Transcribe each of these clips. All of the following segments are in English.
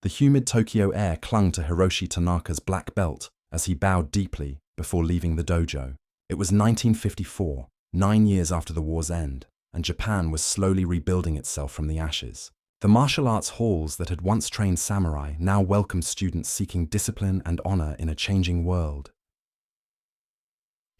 The humid Tokyo air clung to Hiroshi Tanaka's black belt as he bowed deeply before leaving the dojo. It was 1954, 9 years after the war's end, and Japan was slowly rebuilding itself from the ashes. The martial arts halls that had once trained samurai now welcomed students seeking discipline and honor in a changing world.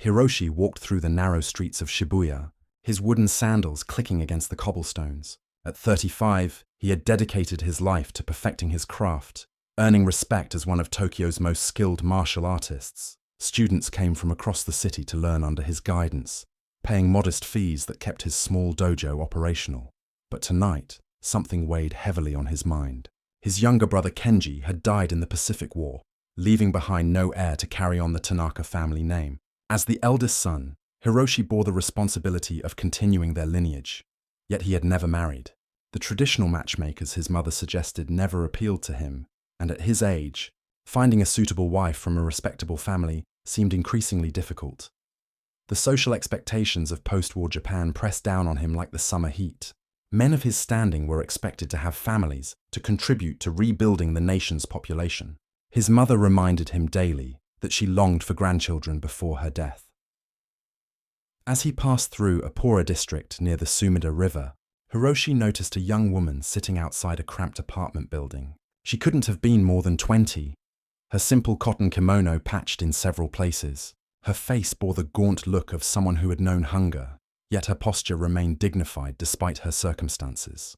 Hiroshi walked through the narrow streets of Shibuya, his wooden sandals clicking against the cobblestones. At 35, he had dedicated his life to perfecting his craft, earning respect as one of Tokyo's most skilled martial artists. Students came from across the city to learn under his guidance, paying modest fees that kept his small dojo operational. But tonight, something weighed heavily on his mind. His younger brother Kenji had died in the Pacific War, leaving behind no heir to carry on the Tanaka family name. As the eldest son, Hiroshi bore the responsibility of continuing their lineage. Yet he had never married. The traditional matchmakers his mother suggested never appealed to him, and at his age, finding a suitable wife from a respectable family seemed increasingly difficult. The social expectations of post-war Japan pressed down on him like the summer heat. Men of his standing were expected to have families to contribute to rebuilding the nation's population. His mother reminded him daily that she longed for grandchildren before her death. As he passed through a poorer district near the Sumida River, Hiroshi noticed a young woman sitting outside a cramped apartment building. She couldn't have been more than 20. Her simple cotton kimono patched in several places. Her face bore the gaunt look of someone who had known hunger, yet her posture remained dignified despite her circumstances.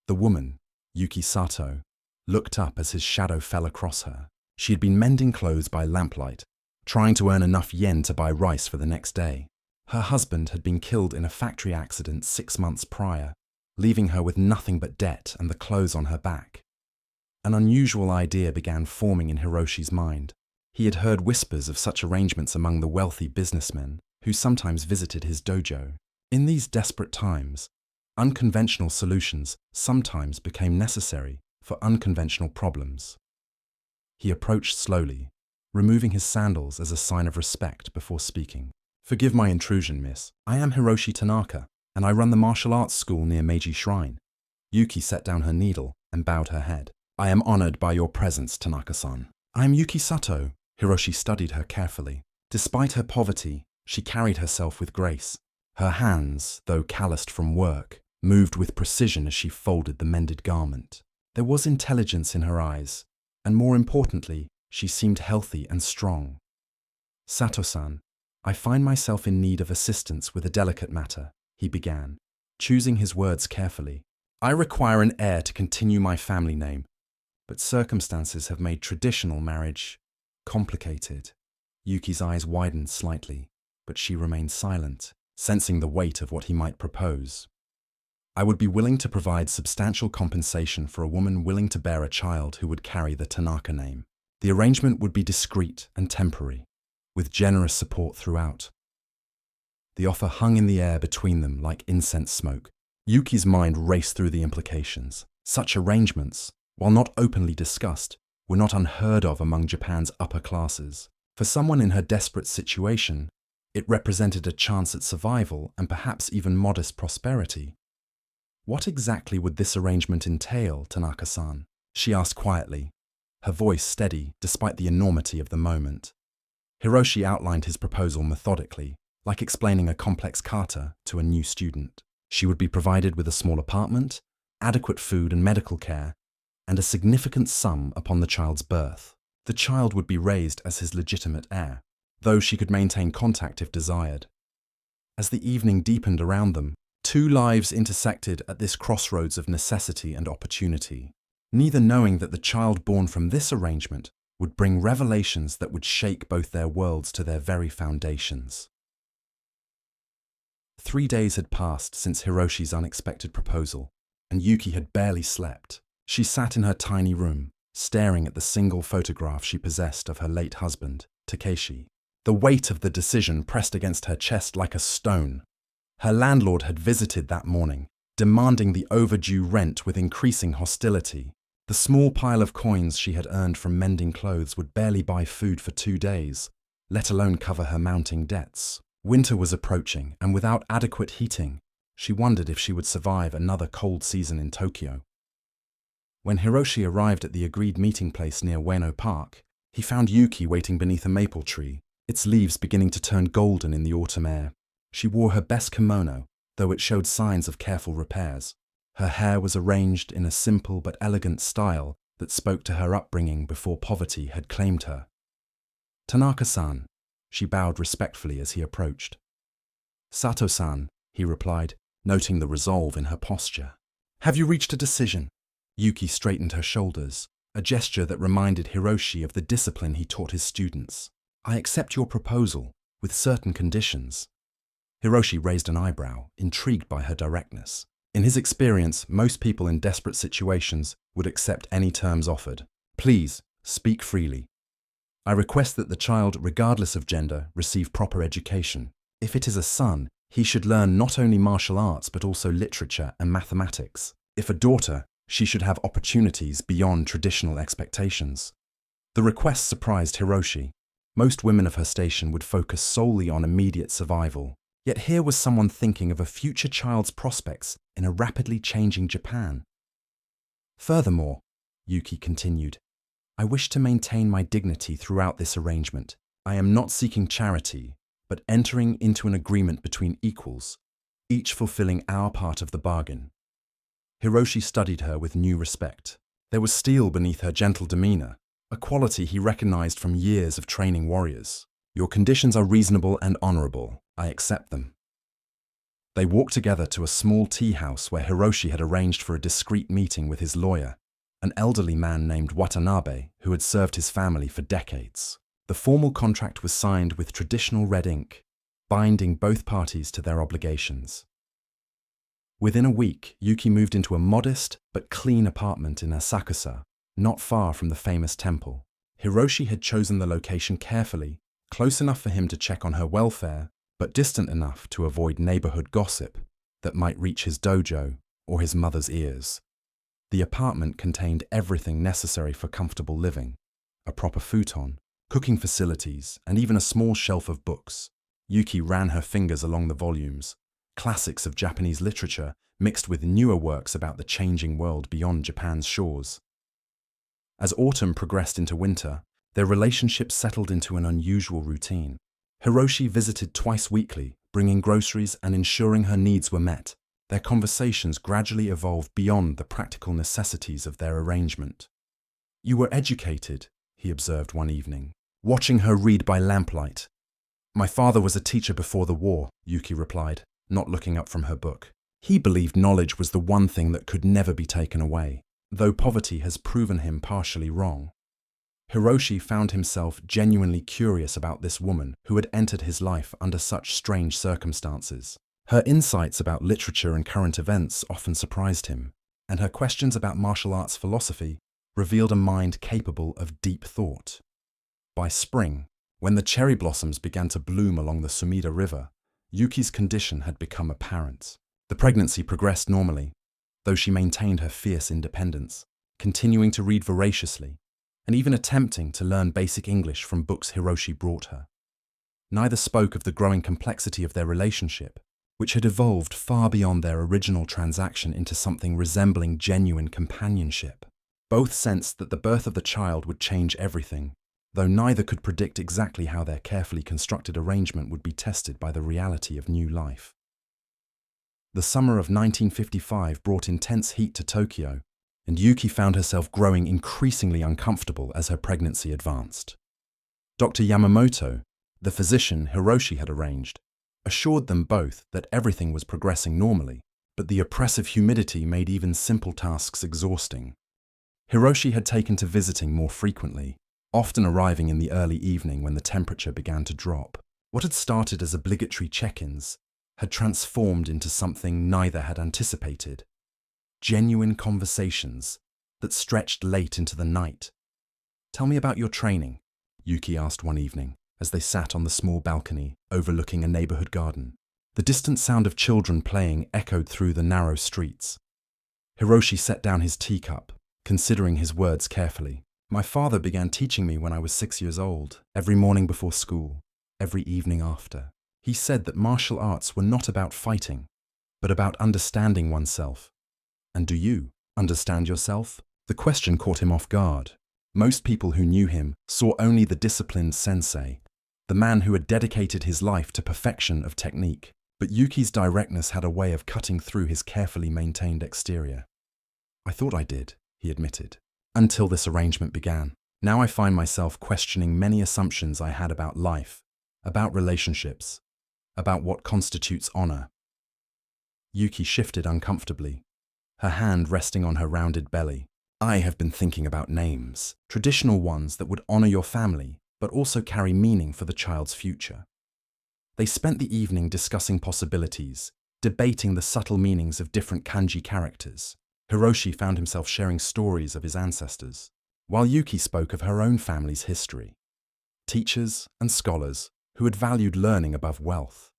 The woman, Yuki Sato, looked up as his shadow fell across her. She had been mending clothes by lamplight, trying to earn enough yen to buy rice for the next day. Her husband had been killed in a factory accident 6 months prior, leaving her with nothing but debt and the clothes on her back. An unusual idea began forming in Hiroshi's mind. He had heard whispers of such arrangements among the wealthy businessmen who sometimes visited his dojo. In these desperate times, unconventional solutions sometimes became necessary for unconventional problems. He approached slowly, removing his sandals as a sign of respect before speaking. "Forgive my intrusion, miss. I am Hiroshi Tanaka, and I run the martial arts school near Meiji Shrine." Yuki set down her needle and bowed her head. "I am honored by your presence, Tanaka-san." "I am Yuki Sato." Hiroshi studied her carefully. Despite her poverty, she carried herself with grace. Her hands, though calloused from work, moved with precision as she folded the mended garment. There was intelligence in her eyes, and more importantly, she seemed healthy and strong. "Sato-san, I find myself in need of assistance with a delicate matter," he began, choosing his words carefully. "I require an heir to continue my family name, but circumstances have made traditional marriage complicated." Yuki's eyes widened slightly, but she remained silent, sensing the weight of what he might propose. "I would be willing to provide substantial compensation for a woman willing to bear a child who would carry the Tanaka name. The arrangement would be discreet and temporary, with generous support throughout." The offer hung in the air between them like incense smoke. Yuki's mind raced through the implications. Such arrangements, while not openly discussed, were not unheard of among Japan's upper classes. For someone in her desperate situation, it represented a chance at survival and perhaps even modest prosperity. "What exactly would this arrangement entail, Tanaka-san?" she asked quietly, her voice steady despite the enormity of the moment. Hiroshi outlined his proposal methodically, like explaining a complex kata to a new student. She would be provided with a small apartment, adequate food and medical care, and a significant sum upon the child's birth. The child would be raised as his legitimate heir, though she could maintain contact if desired. As the evening deepened around them, two lives intersected at this crossroads of necessity and opportunity, neither knowing that the child born from this arrangement would bring revelations that would shake both their worlds to their very foundations. 3 days had passed since Hiroshi's unexpected proposal, and Yuki had barely slept. She sat in her tiny room, staring at the single photograph she possessed of her late husband, Takeshi. The weight of the decision pressed against her chest like a stone. Her landlord had visited that morning, demanding the overdue rent with increasing hostility. The small pile of coins she had earned from mending clothes would barely buy food for 2 days, let alone cover her mounting debts. Winter was approaching, and without adequate heating, she wondered if she would survive another cold season in Tokyo. When Hiroshi arrived at the agreed meeting place near Ueno Park, he found Yuki waiting beneath a maple tree, its leaves beginning to turn golden in the autumn air. She wore her best kimono, though it showed signs of careful repairs. Her hair was arranged in a simple but elegant style that spoke to her upbringing before poverty had claimed her. "Tanaka-san," she bowed respectfully as he approached. "Sato-san," he replied, noting the resolve in her posture. "Have you reached a decision?" Yuki straightened her shoulders, a gesture that reminded Hiroshi of the discipline he taught his students. "I accept your proposal, with certain conditions." Hiroshi raised an eyebrow, intrigued by her directness. In his experience, most people in desperate situations would accept any terms offered. "Please, speak freely. I request that the child, regardless of gender, receive proper education. If it is a son, he should learn not only martial arts but also literature and mathematics. If a daughter, she should have opportunities beyond traditional expectations." The request surprised Hiroshi. Most women of her station would focus solely on immediate survival. Yet here was someone thinking of a future child's prospects in a rapidly changing Japan. "Furthermore," Yuki continued, "I wish to maintain my dignity throughout this arrangement. I am not seeking charity, but entering into an agreement between equals, each fulfilling our part of the bargain." Hiroshi studied her with new respect. There was steel beneath her gentle demeanor, a quality he recognized from years of training warriors. "Your conditions are reasonable and honorable. I accept them." They walked together to a small tea house where Hiroshi had arranged for a discreet meeting with his lawyer, an elderly man named Watanabe who had served his family for decades. The formal contract was signed with traditional red ink, binding both parties to their obligations. Within a week, Yuki moved into a modest but clean apartment in Asakusa, not far from the famous temple. Hiroshi had chosen the location carefully, close enough for him to check on her welfare, but distant enough to avoid neighborhood gossip that might reach his dojo or his mother's ears. The apartment contained everything necessary for comfortable living: a proper futon, cooking facilities, and even a small shelf of books. Yuki ran her fingers along the volumes, classics of Japanese literature mixed with newer works about the changing world beyond Japan's shores. As autumn progressed into winter, their relationship settled into an unusual routine. Hiroshi visited twice weekly, bringing groceries and ensuring her needs were met. Their conversations gradually evolved beyond the practical necessities of their arrangement. "You were educated," he observed one evening, watching her read by lamplight. "My father was a teacher before the war," Yuki replied, not looking up from her book. He believed knowledge was the one thing that could never be taken away, though poverty has proven him partially wrong. Hiroshi found himself genuinely curious about this woman who had entered his life under such strange circumstances. Her insights about literature and current events often surprised him, and her questions about martial arts philosophy revealed a mind capable of deep thought. By spring, when the cherry blossoms began to bloom along the Sumida River, Yuki's condition had become apparent. The pregnancy progressed normally, though she maintained her fierce independence, continuing to read voraciously, and even attempting to learn basic English from books Hiroshi brought her. Neither spoke of the growing complexity of their relationship, which had evolved far beyond their original transaction into something resembling genuine companionship. Both sensed that the birth of the child would change everything, though neither could predict exactly how their carefully constructed arrangement would be tested by the reality of new life. The summer of 1955 brought intense heat to Tokyo, and Yuki found herself growing increasingly uncomfortable as her pregnancy advanced. Dr. Yamamoto, the physician Hiroshi had arranged, assured them both that everything was progressing normally, but the oppressive humidity made even simple tasks exhausting. Hiroshi had taken to visiting more frequently, often arriving in the early evening when the temperature began to drop. What had started as obligatory check-ins had transformed into something neither had anticipated: genuine conversations that stretched late into the night. "Tell me about your training," Yuki asked one evening, as they sat on the small balcony overlooking a neighborhood garden. The distant sound of children playing echoed through the narrow streets. Hiroshi set down his teacup, considering his words carefully. "My father began teaching me when I was 6 years old, every morning before school, every evening after. He said that martial arts were not about fighting, but about understanding oneself. And do you understand yourself?" The question caught him off guard. Most people who knew him saw only the disciplined sensei, the man who had dedicated his life to perfection of technique. But Yuki's directness had a way of cutting through his carefully maintained exterior. "I thought I did," he admitted, "until this arrangement began. Now I find myself questioning many assumptions I had about life, about relationships, about what constitutes honor." Yuki shifted uncomfortably, her hand resting on her rounded belly. "I have been thinking about names, traditional ones that would honor your family, but also carry meaning for the child's future." They spent the evening discussing possibilities, debating the subtle meanings of different kanji characters. Hiroshi found himself sharing stories of his ancestors, while Yuki spoke of her own family's history. Teachers and scholars who had valued learning above wealth.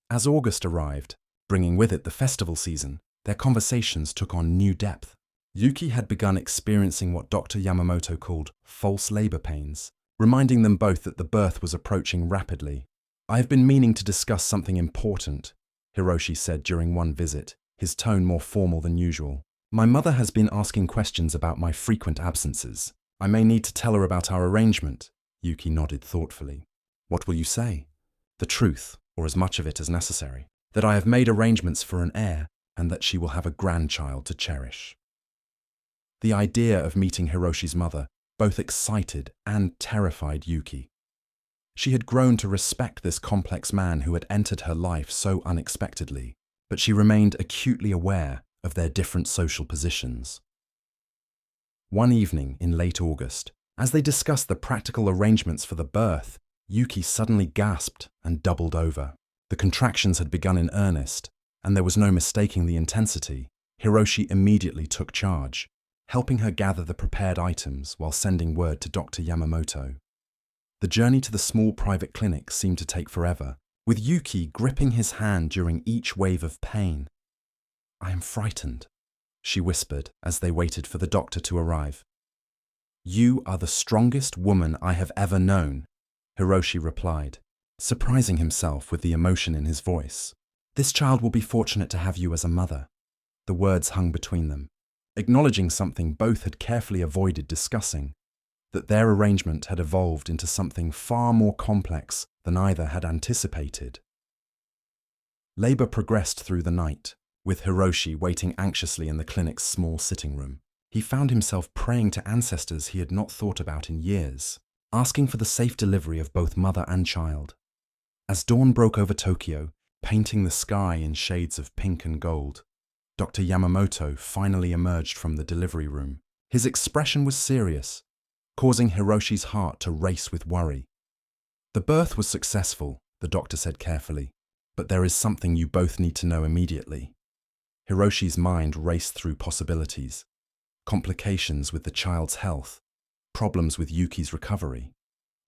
As August arrived, bringing with it the festival season, their conversations took on new depth. Yuki had begun experiencing what Dr. Yamamoto called false labor pains, reminding them both that the birth was approaching rapidly. "I have been meaning to discuss something important," Hiroshi said during one visit, his tone more formal than usual. "My mother has been asking questions about my frequent absences. I may need to tell her about our arrangement." Yuki nodded thoughtfully. "What will you say?" "The truth, or as much of it as necessary. That I have made arrangements for an heir, and that she will have a grandchild to cherish." The idea of meeting Hiroshi's mother both excited and terrified Yuki. She had grown to respect this complex man who had entered her life so unexpectedly, but she remained acutely aware of their different social positions. One evening in late August, as they discussed the practical arrangements for the birth, Yuki suddenly gasped and doubled over. The contractions had begun in earnest, and there was no mistaking the intensity. Hiroshi immediately took charge, helping her gather the prepared items while sending word to Dr. Yamamoto. The journey to the small private clinic seemed to take forever, with Yuki gripping his hand during each wave of pain. "I am frightened," she whispered as they waited for the doctor to arrive. "You are the strongest woman I have ever known," Hiroshi replied, surprising himself with the emotion in his voice. "This child will be fortunate to have you as a mother." The words hung between them, acknowledging something both had carefully avoided discussing, that their arrangement had evolved into something far more complex than either had anticipated. Labor progressed through the night, with Hiroshi waiting anxiously in the clinic's small sitting room. He found himself praying to ancestors he had not thought about in years, asking for the safe delivery of both mother and child. As dawn broke over Tokyo, painting the sky in shades of pink and gold, Dr. Yamamoto finally emerged from the delivery room. His expression was serious, causing Hiroshi's heart to race with worry. "The birth was successful," the doctor said carefully, "but there is something you both need to know immediately." Hiroshi's mind raced through possibilities: complications with the child's health, problems with Yuki's recovery.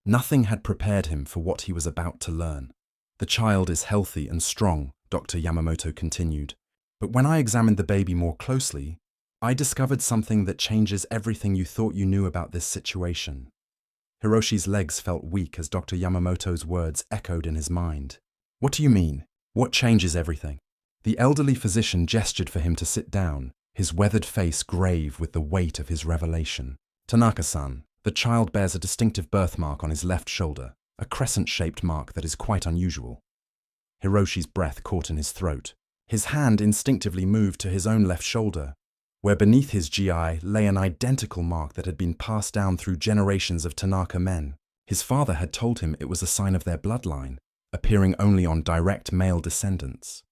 Nothing had prepared him for what he was about to learn. "The child is healthy and strong," Dr. Yamamoto continued, "but when I examined the baby more closely, I discovered something that changes everything you thought you knew about this situation." Hiroshi's legs felt weak as Dr. Yamamoto's words echoed in his mind. "What do you mean? What changes everything?" The elderly physician gestured for him to sit down, his weathered face grave with the weight of his revelation. "Tanaka-san, the child bears a distinctive birthmark on his left shoulder, a crescent-shaped mark that is quite unusual." Hiroshi's breath caught in his throat. His hand instinctively moved to his own left shoulder, where beneath his GI lay an identical mark that had been passed down through generations of Tanaka men. His father had told him it was a sign of their bloodline, appearing only on direct male descendants.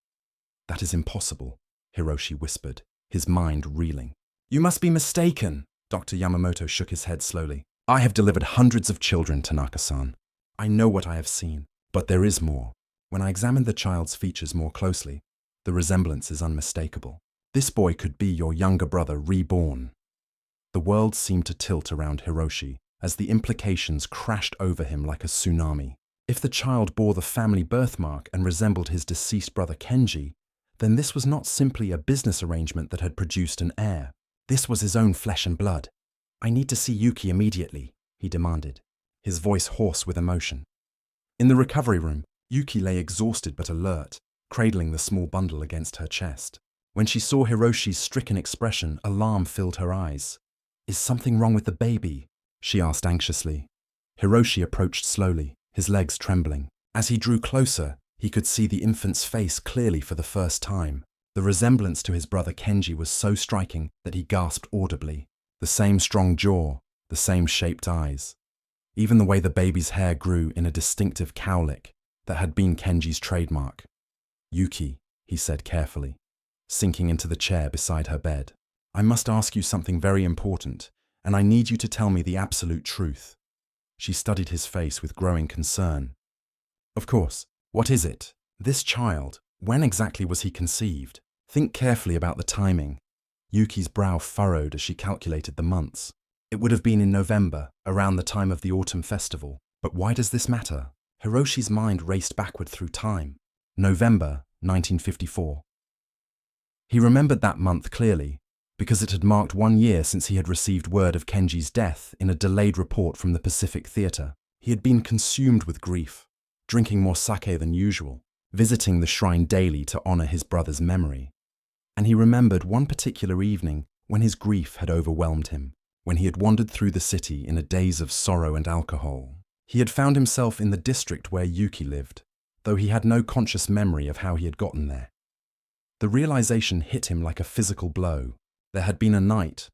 "That is impossible," Hiroshi whispered, his mind reeling. "You must be mistaken," Dr. Yamamoto shook his head slowly. "I have delivered hundreds of children, Tanaka-san. I know what I have seen, but there is more. When I examined the child's features more closely, the resemblance is unmistakable. This boy could be your younger brother reborn." The world seemed to tilt around Hiroshi as the implications crashed over him like a tsunami. If the child bore the family birthmark and resembled his deceased brother Kenji, then this was not simply a business arrangement that had produced an heir. This was his own flesh and blood. "I need to see Yuki immediately," he demanded, his voice hoarse with emotion. In the recovery room, Yuki lay exhausted but alert, cradling the small bundle against her chest. When she saw Hiroshi's stricken expression, alarm filled her eyes. "Is something wrong with the baby?" she asked anxiously. Hiroshi approached slowly, his legs trembling. As he drew closer, he could see the infant's face clearly for the first time. The resemblance to his brother Kenji was so striking that he gasped audibly. The same strong jaw, the same shaped eyes. Even the way the baby's hair grew in a distinctive cowlick that had been Kenji's trademark. "Yuki," he said carefully, sinking into the chair beside her bed. "I must ask you something very important, and I need you to tell me the absolute truth." She studied his face with growing concern. "Of course. What is it? This child, when exactly was he conceived? Think carefully about the timing." Yuki's brow furrowed as she calculated the months. "It would have been in November, around the time of the autumn festival. But why does this matter?" Hiroshi's mind raced backward through time. November 1954. He remembered that month clearly, because it had marked 1 year since he had received word of Kenji's death in a delayed report from the Pacific Theatre. He had been consumed with grief, drinking more sake than usual, visiting the shrine daily to honor his brother's memory. And he remembered one particular evening when his grief had overwhelmed him, when he had wandered through the city in a daze of sorrow and alcohol. He had found himself in the district where Yuki lived, though he had no conscious memory of how he had gotten there. The realization hit him like a physical blow. There had been a night,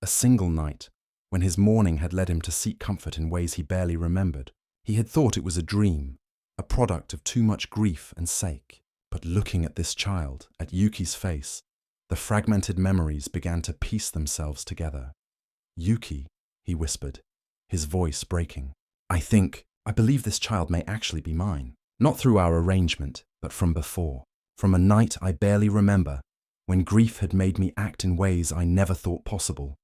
a single night, when his mourning had led him to seek comfort in ways he barely remembered. He had thought it was a dream, a product of too much grief and sake. But looking at this child, at Yuki's face, the fragmented memories began to piece themselves together. "Yuki," he whispered, his voice breaking. I believe this child may actually be mine. Not through our arrangement, but from before. From a night I barely remember, when grief had made me act in ways I never thought possible."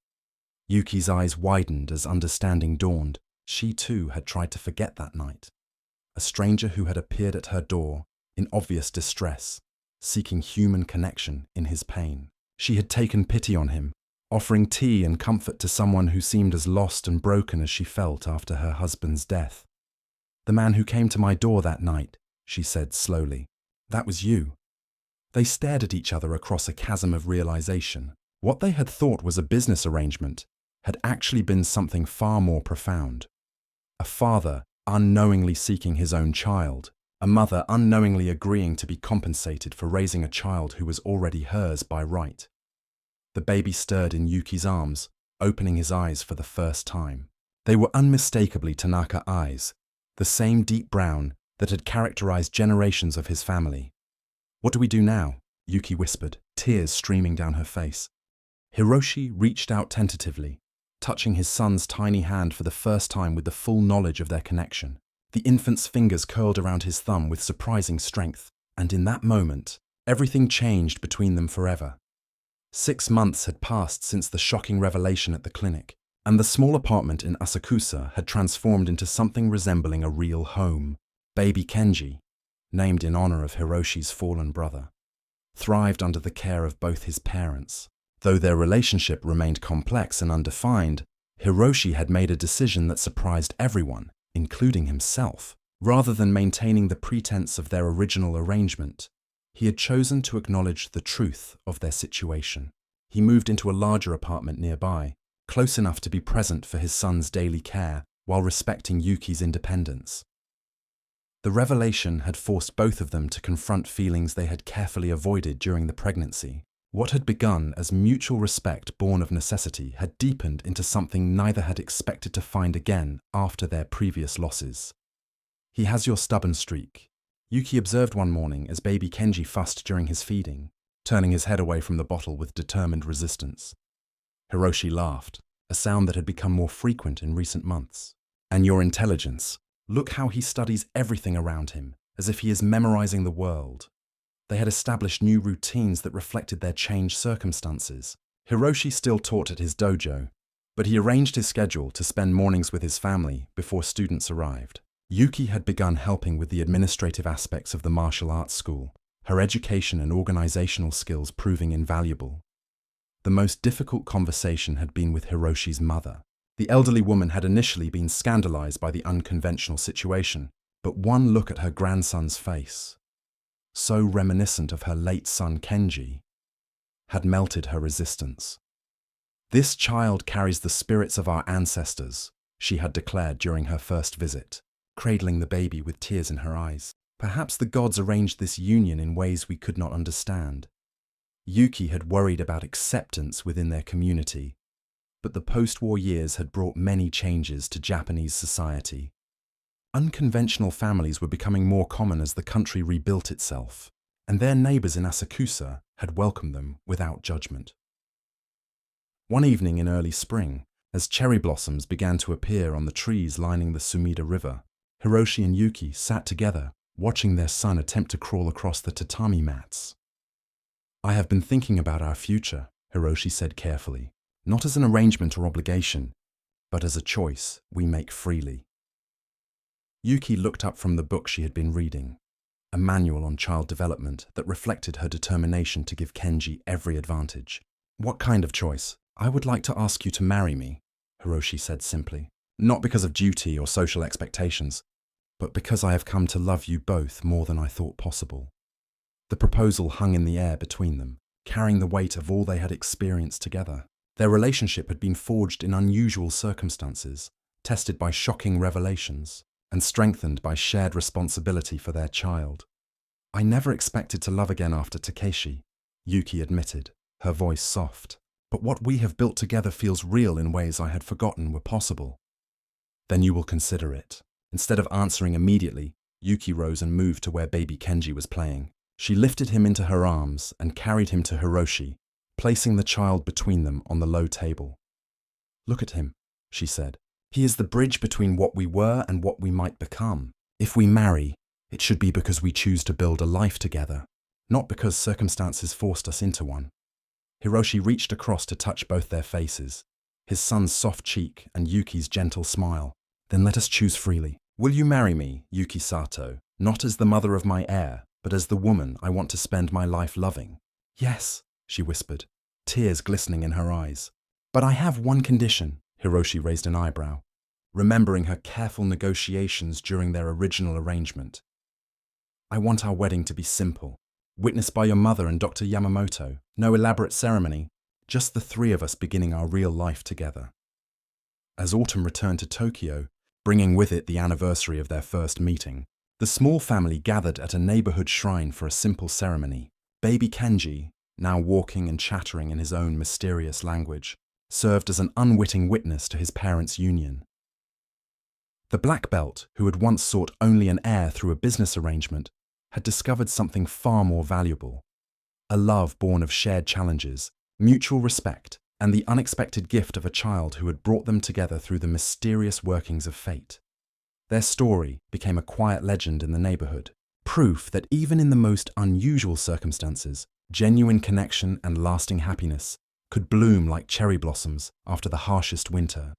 Yuki's eyes widened as understanding dawned. She too had tried to forget that night. A stranger who had appeared at her door, in obvious distress, seeking human connection in his pain. She had taken pity on him, offering tea and comfort to someone who seemed as lost and broken as she felt after her husband's death. "The man who came to my door that night," she said slowly. "That was you." They stared at each other across a chasm of realization. What they had thought was a business arrangement had actually been something far more profound. A father unknowingly seeking his own child, a mother unknowingly agreeing to be compensated for raising a child who was already hers by right. The baby stirred in Yuki's arms, opening his eyes for the first time. They were unmistakably Tanaka eyes, the same deep brown that had characterized generations of his family. "What do we do now?" Yuki whispered, tears streaming down her face. Hiroshi reached out tentatively, touching his son's tiny hand for the first time with the full knowledge of their connection. The infant's fingers curled around his thumb with surprising strength, and in that moment, everything changed between them forever. 6 months had passed since the shocking revelation at the clinic, and the small apartment in Asakusa had transformed into something resembling a real home. Baby Kenji, named in honor of Hiroshi's fallen brother, thrived under the care of both his parents. Though their relationship remained complex and undefined, Hiroshi had made a decision that surprised everyone, including himself. Rather than maintaining the pretense of their original arrangement, he had chosen to acknowledge the truth of their situation. He moved into a larger apartment nearby, close enough to be present for his son's daily care while respecting Yuki's independence. The revelation had forced both of them to confront feelings they had carefully avoided during the pregnancy. What had begun as mutual respect born of necessity had deepened into something neither had expected to find again after their previous losses. "He has your stubborn streak," Yuki observed one morning as baby Kenji fussed during his feeding, turning his head away from the bottle with determined resistance. Hiroshi laughed, a sound that had become more frequent in recent months. "And your intelligence. Look how he studies everything around him, as if he is memorizing the world." They had established new routines that reflected their changed circumstances. Hiroshi still taught at his dojo, but he arranged his schedule to spend mornings with his family before students arrived. Yuki had begun helping with the administrative aspects of the martial arts school, her education and organizational skills proving invaluable. The most difficult conversation had been with Hiroshi's mother. The elderly woman had initially been scandalized by the unconventional situation, but one look at her grandson's face, so reminiscent of her late son Kenji, had melted her resistance. "This child carries the spirits of our ancestors," she had declared during her first visit, cradling the baby with tears in her eyes. "Perhaps the gods arranged this union in ways we could not understand." Yuki had worried about acceptance within their community, but the post-war years had brought many changes to Japanese society. Unconventional families were becoming more common as the country rebuilt itself, and their neighbors in Asakusa had welcomed them without judgment. One evening in early spring, as cherry blossoms began to appear on the trees lining the Sumida River, Hiroshi and Yuki sat together, watching their son attempt to crawl across the tatami mats. "I have been thinking about our future," Hiroshi said carefully, "not as an arrangement or obligation, but as a choice we make freely." Yuki looked up from the book she had been reading, a manual on child development that reflected her determination to give Kenji every advantage. "What kind of choice?" "I would like to ask you to marry me," Hiroshi said simply. "Not because of duty or social expectations, but because I have come to love you both more than I thought possible." The proposal hung in the air between them, carrying the weight of all they had experienced together. Their relationship had been forged in unusual circumstances, tested by shocking revelations, and strengthened by shared responsibility for their child. "I never expected to love again after Takeshi," Yuki admitted, her voice soft. "But what we have built together feels real in ways I had forgotten were possible." "Then you will consider it." Instead of answering immediately, Yuki rose and moved to where baby Kenji was playing. She lifted him into her arms and carried him to Hiroshi, placing the child between them on the low table. "Look at him," she said. "He is the bridge between what we were and what we might become. If we marry, it should be because we choose to build a life together, not because circumstances forced us into one." Hiroshi reached across to touch both their faces, his son's soft cheek and Yuki's gentle smile. "Then let us choose freely. Will you marry me, Yuki Sato, not as the mother of my heir, but as the woman I want to spend my life loving?" "Yes," she whispered, tears glistening in her eyes. "But I have one condition." Hiroshi raised an eyebrow, remembering her careful negotiations during their original arrangement. "I want our wedding to be simple, witnessed by your mother and Dr. Yamamoto. No elaborate ceremony, just the three of us beginning our real life together." As autumn returned to Tokyo, bringing with it the anniversary of their first meeting, the small family gathered at a neighborhood shrine for a simple ceremony. Baby Kenji, now walking and chattering in his own mysterious language, served as an unwitting witness to his parents' union. The black belt, who had once sought only an heir through a business arrangement, had discovered something far more valuable: a love born of shared challenges, mutual respect, and the unexpected gift of a child who had brought them together through the mysterious workings of fate. Their story became a quiet legend in the neighborhood, proof that even in the most unusual circumstances, genuine connection and lasting happiness could bloom like cherry blossoms after the harshest winter.